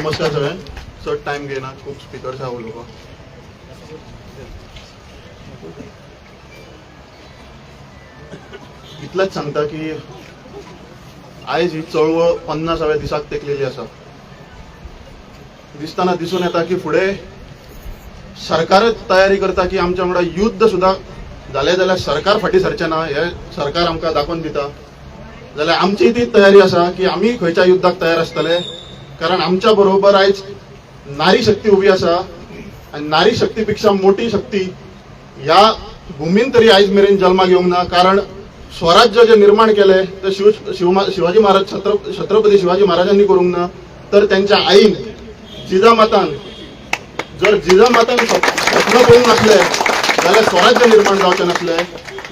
नमस्कार सगळ्यांक. चड टायम घेना, खूब स्पिकर्स आहा उलोवपाक. इतलेंच सांगता की आयज ही चळवळ 50व्या दिसाक तेंकलेली आसा. दिसताना दिसून येता की फुडें सरकारच तयारी करता की आमच्या वांगडा युद्ध सुद्दां जालें जाल्यार सरकार फाटीं सरचें ना, हें सरकार आमकां दाखोवन दिता. जाल्यार आमची ती तयारी आसा की आमी खंयच्या युद्धाक तयार आसतले, कारण आमच्या बरोबर आयज नारी शक्ती उभी आसा आनी नारी शक्ती पेक्षा मोठी शक्ती ह्या भुमीन तरी आयज मेरेन जल्माक येवंक ना. कारण स्वराज्य जे निर्माण केले ते शिवाजी महाराज छत्रपती शिवाजी महाराजांनी करूंक ना, तर त्यांच्या आईन जिजामातान जर जिजामातान स्वप्न पळोवंक नासले जाल्यार स्वराज्य निर्माण जावचें नासलें.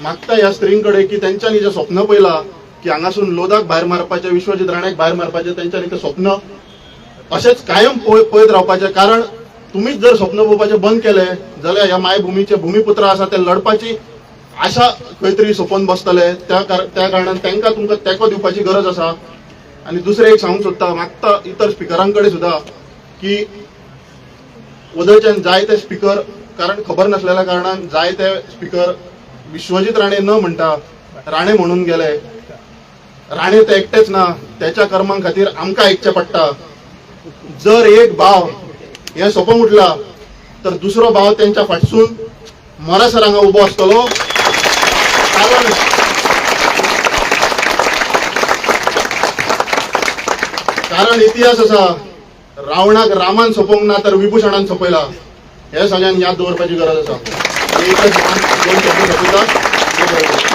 मागता ह्या स्त्रींकडे की तेंच्यांनी जे स्वप्न पळयलां की हांगासून लोधाक भायर मारपाचें, विश्वजीत राण्याक भायर मारपाचें, तेंच्यांनी तें स्वप्न अशेंच कायम पळयत रावपाचें. कारण तुम्हीच जर स्वप्न पळोवपाचें बंद केलें जाल्यार ह्या मायभुमीचे भूमिपुत्र आसा ते लढपाची आशा खंय तरी सोंपोवन बसतले. त्या कारणान तांकां तुमकां तेंको दिवपाची गरज आसा. आनी दुसरें एक सांगूंक सोदता, मागता इतर स्पिकरांकडे सुद्दां की वदळच्यान जायते स्पिकर, कारण खबर नासलेल्या कारणान जायते स्पिकर विश्वजीत राणे न म्हणटा राणे म्हणून गेले. राणे ते एकटेच ना, त्याच्या कर्मां खातीर आमकां आयकचें पडटा. जर एक भाव हे सोंपोंक उठला तर दुसरो भाव त्यांच्या फाटसून मरासर हांगा उबो आसतलो. कारण इतिहास आसा, रावणाक रामान सोंपोवंक ना तर विभूषणान सोपयला. हे सगळ्यांनी याद दवरपाची गरज आसा. एकच दोन शब्द सोपयता.